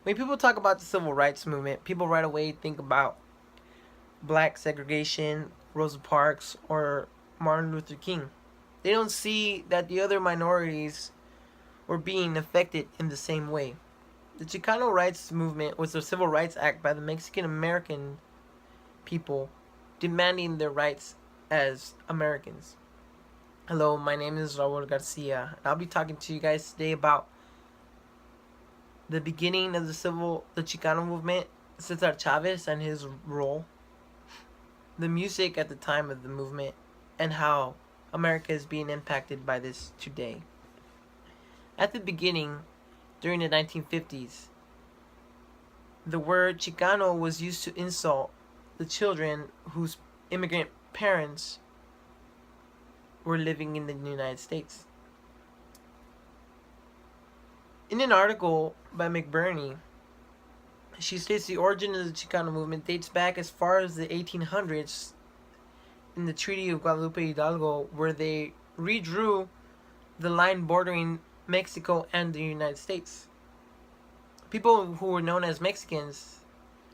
When people talk about the civil rights movement, people right away think about black segregation, Rosa Parks, or Martin Luther King. They don't see that the other minorities were being affected in the same way. The Chicano rights movement was a civil rights act by the Mexican American people demanding their rights as Americans. Hello, my name is Raul Garcia. I'll be talking to you guys today about the beginning of the Chicano movement, Cesar Chavez and his role, the music at the time of the movement, and how America is being impacted by this today. At the beginning, during the 1950s, the word Chicano was used to insult the children whose immigrant parents were living in the United States. In an article by McBurney, she states the origin of the Chicano movement dates back as far as the 1800s in the Treaty of Guadalupe Hidalgo, where they redrew the line bordering Mexico and the United States. People who were known as Mexicans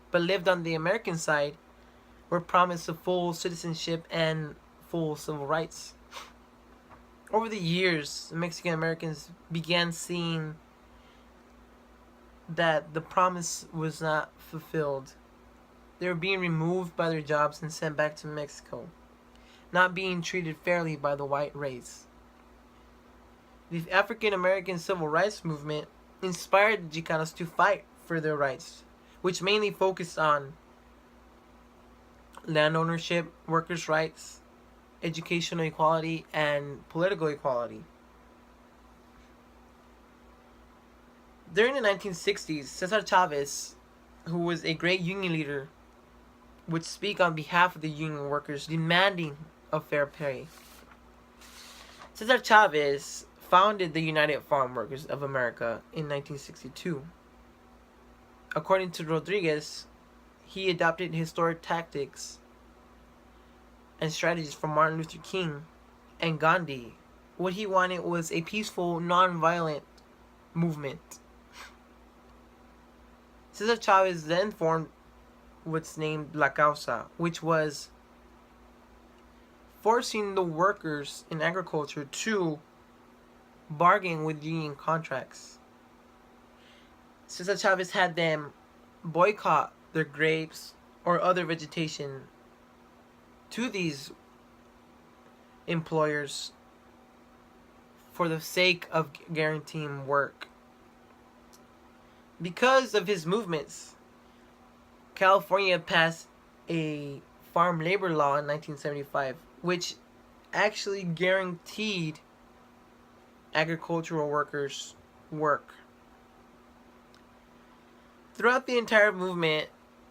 but lived on the American side were promised a full citizenship and full civil rights. Over the years, Mexican Americans began seeing that the promise was not fulfilled. They were being removed by their jobs and sent back to Mexico, not being treated fairly by the white race. The African American civil rights movement inspired the Chicanos to fight for their rights, which mainly focused on land ownership, workers' rights, educational equality, and political equality. During the 1960s, Cesar Chavez, who was a great union leader, would speak on behalf of the union workers demanding a fair pay. Cesar Chavez founded the United Farm Workers of America in 1962. According to Rodriguez, he adopted historic tactics and strategies from Martin Luther King and Gandhi. What he wanted was a peaceful, non-violent movement. Cesar Chavez then formed what's named La Causa, which was forcing the workers in agriculture to bargain with union contracts. Cesar Chavez had them boycott their grapes or other vegetation to these employers for the sake of guaranteeing work. Because of his movements, California passed a farm labor law in 1975, which actually guaranteed agricultural workers work. Throughout the entire movement,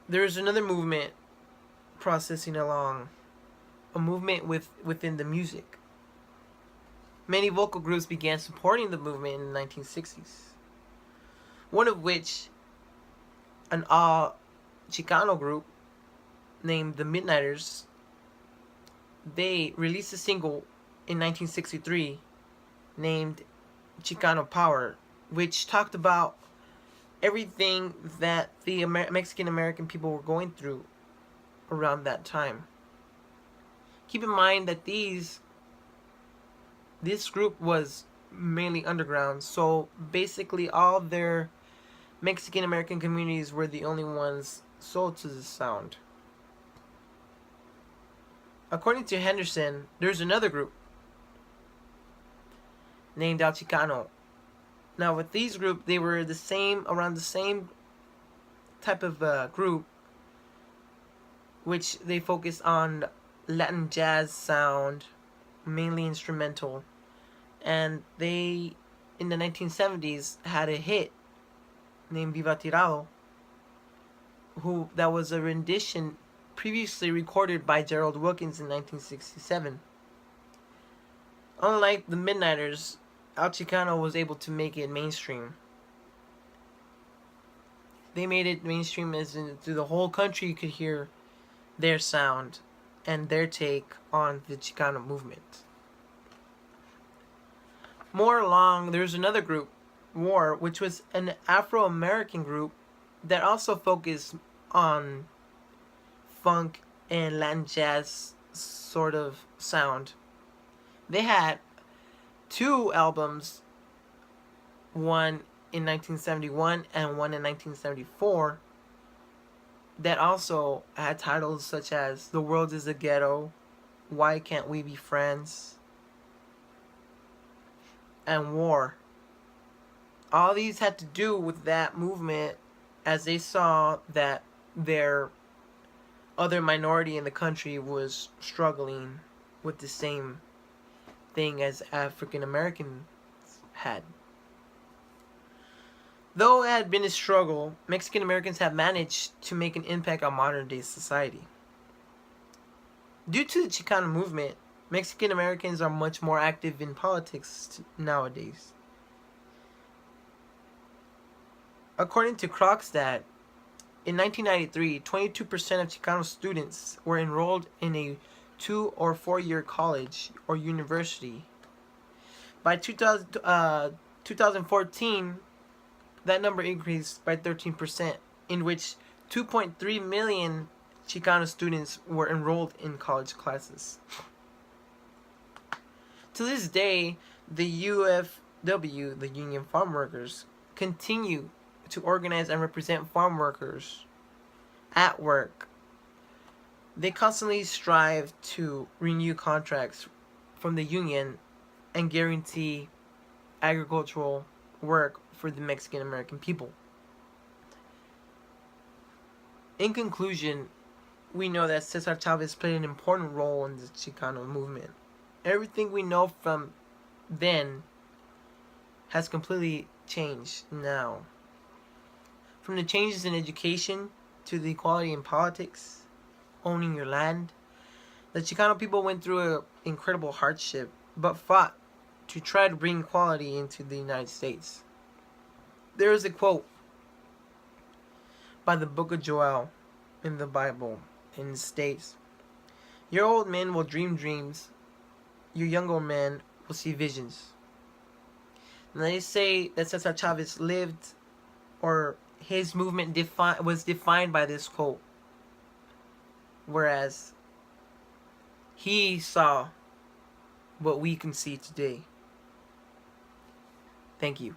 there is another movement processing along, a movement within the music. Many vocal groups began supporting the movement in the 1960s. One of which, an Chicano group named the Midnighters, they released a single in 1963 named Chicano Power, which talked about everything that the Mexican American people were going through around that time. Keep in mind that this group was mainly underground, so basically all their Mexican American communities were the only ones sold to this sound. According to Henderson, there's another group named El Chicano. Now with these group, they were around the same type of group, which they focused on Latin jazz sound, mainly instrumental, and they in the 1970s had a hit named Viva Tirado, that was a rendition previously recorded by Gerald Wilkins in 1967. Unlike the Midnighters, El Chicano was able to make it mainstream. They made it mainstream as in through the whole country you could hear their sound and their take on the Chicano movement. More along, there's another group, WAR, which was an Afro-American group that also focus on funk and Latin jazz sort of sound. They had two albums, one in 1971 and one in 1974, that also had titles such as The World is a Ghetto, Why Can't We Be Friends, and War. All these had to do with that movement, as they saw that their other minority in the country was struggling with the same thing as African Americans had. Though it had been a struggle, Mexican Americans have managed to make an impact on modern day society. Due to the Chicano movement, Mexican Americans are much more active in politics nowadays. According to Krogstad, in 1993, 22% of Chicano students were enrolled in a 2 or 4 year college or university. By 2014, that number increased by 13%, in which 2.3 million Chicano students were enrolled in college classes. To this day, the UFW, the Union Farm Workers, continue to organize and represent farm workers at work. They constantly strive to renew contracts from the union and guarantee agricultural work for the Mexican American people. In conclusion, we know that Cesar Chavez played an important role in the Chicano movement. Everything we know from then has completely changed now. From the changes in education to the equality in politics, owning your land, the Chicano people went through an incredible hardship, but fought to try to bring equality into the United States. There is a quote by the book of Joel in the Bible, and it states, "Your old men will dream dreams, your younger men will see visions." And they say that Cesar Chavez lived, or his movement was defined by this quote, whereas he saw what we can see today. Thank you.